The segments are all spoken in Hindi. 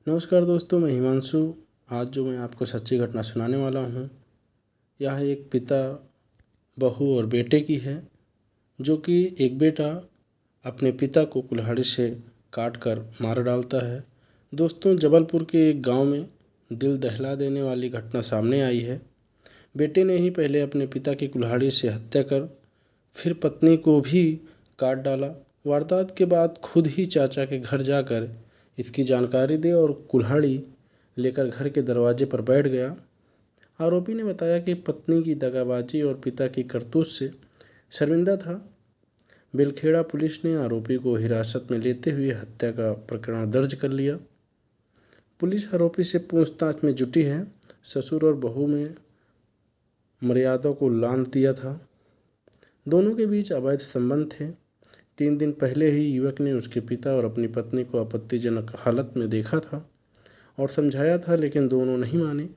नमस्कार दोस्तों, मैं हिमांशु। आज जो मैं आपको सच्ची घटना सुनाने वाला हूँ, यह एक पिता, बहू और बेटे की है। जो कि एक बेटा अपने पिता को कुल्हाड़ी से काट कर मार डालता है। दोस्तों, जबलपुर के एक गांव में दिल दहला देने वाली घटना सामने आई है। बेटे ने ही पहले अपने पिता की कुल्हाड़ी से हत्या कर फिर पत्नी को भी काट डाला। वारदात के बाद खुद ही चाचा के घर जाकर इसकी जानकारी दी और कुल्हाड़ी लेकर घर के दरवाजे पर बैठ गया। आरोपी ने बताया कि पत्नी की दगाबाजी और पिता की करतूत से शर्मिंदा था। बेलखेड़ा पुलिस ने आरोपी को हिरासत में लेते हुए हत्या का प्रकरण दर्ज कर लिया। पुलिस आरोपी से पूछताछ में जुटी है। ससुर और बहू में मर्यादा को लांघ दिया था। दोनों के बीच अवैध संबंध थे। 3 दिन पहले ही युवक ने उसके पिता और अपनी पत्नी को आपत्तिजनक हालत में देखा था और समझाया था, लेकिन दोनों नहीं माने।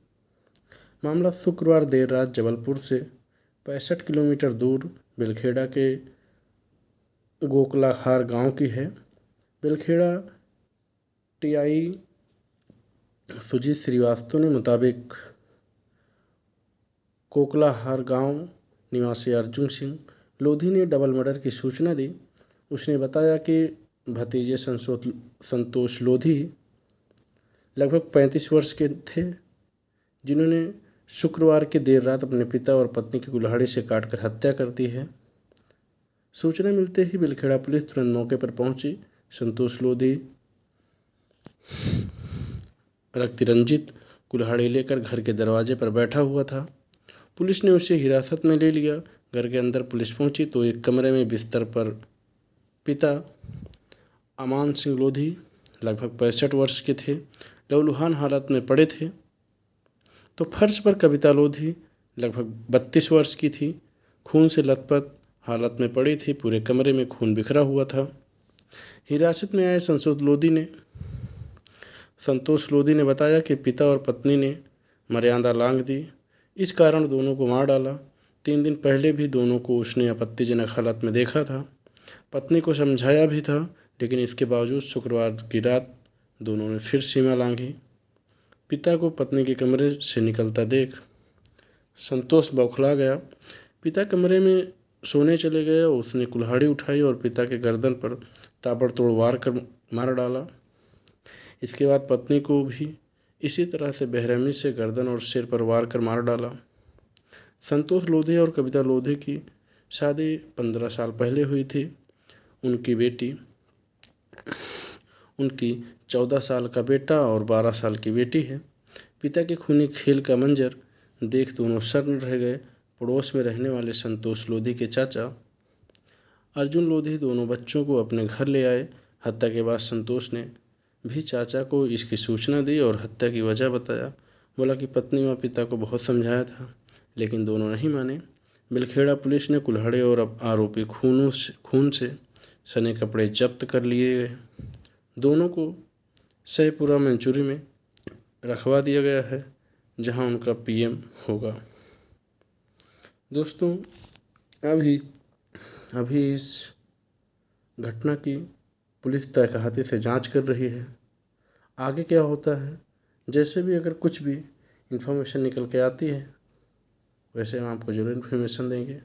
मामला शुक्रवार देर रात जबलपुर से 65 किलोमीटर दूर बेलखेड़ा के गोकलाहार गांव की है। बेलखेड़ा टीआई सुजीत श्रीवास्तव ने मुताबिक कोकलाहार गांव निवासी अर्जुन सिंह लोधी ने डबल मर्डर की सूचना दी। उसने बताया कि भतीजे संतोष लोधी लगभग 35 वर्ष के थे, जिन्होंने शुक्रवार की देर रात अपने पिता और पत्नी की कुल्हाड़ी से काटकर हत्या कर दी है। सूचना मिलते ही बेलखेड़ा पुलिस तुरंत मौके पर पहुंची। संतोष लोधी रक्तरंजित कुल्हाड़ी लेकर घर के दरवाजे पर बैठा हुआ था। पुलिस ने उसे हिरासत में ले लिया। घर के अंदर पुलिस पहुंची तो एक कमरे में बिस्तर पर पिता अमान सिंह लोधी लगभग 65 वर्ष के थे, लहूलुहान हालत में पड़े थे। तो फर्श पर कविता लोधी लगभग 32 वर्ष की थी, खून से लथपथ हालत में पड़ी थी। पूरे कमरे में खून बिखरा हुआ था। हिरासत में आए संतोष लोधी ने बताया कि पिता और पत्नी ने मर्यादा लांघ दी, इस कारण दोनों को मार डाला। 3 दिन पहले भी दोनों को उसने आपत्तिजनक हालत में देखा था। पत्नी को समझाया भी था, लेकिन इसके बावजूद शुक्रवार की रात दोनों ने फिर सीमा लांघी। पिता को पत्नी के कमरे से निकलता देख संतोष बौखला गया। पिता कमरे में सोने चले गए और उसने कुल्हाड़ी उठाई और पिता के गर्दन पर ताबड़तोड़ वार कर मार डाला। इसके बाद पत्नी को भी इसी तरह से बेरहमी से गर्दन और सिर पर वार कर मार डाला। संतोष लोधी और कविता लोधी की शादी 15 साल पहले हुई थी। उनकी 14 साल का बेटा और 12 साल की बेटी है। पिता के खूनी खेल का मंजर देख दोनों शर्म रह गए। पड़ोस में रहने वाले संतोष लोधी के चाचा अर्जुन लोधी दोनों बच्चों को अपने घर ले आए। हत्या के बाद संतोष ने भी चाचा को इसकी सूचना दी और हत्या की वजह बताया। बोला कि पत्नी व पिता को बहुत समझाया था, लेकिन दोनों नहीं माने। बेलखेड़ा पुलिस ने कुल्हाड़ी और आरोपी खून से सने कपड़े जब्त कर लिए गए। दोनों को सहीपुरा मंचूरी में रखवा दिया गया है, जहां उनका पीएम होगा। दोस्तों, अभी इस घटना की पुलिस तहकीकाती से जांच कर रही है। आगे क्या होता है, जैसे भी अगर कुछ भी इंफॉर्मेशन निकल के आती है, वैसे हम आपको ज़रूर इन्फॉर्मेशन देंगे।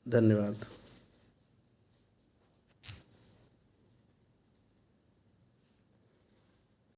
धन्यवाद।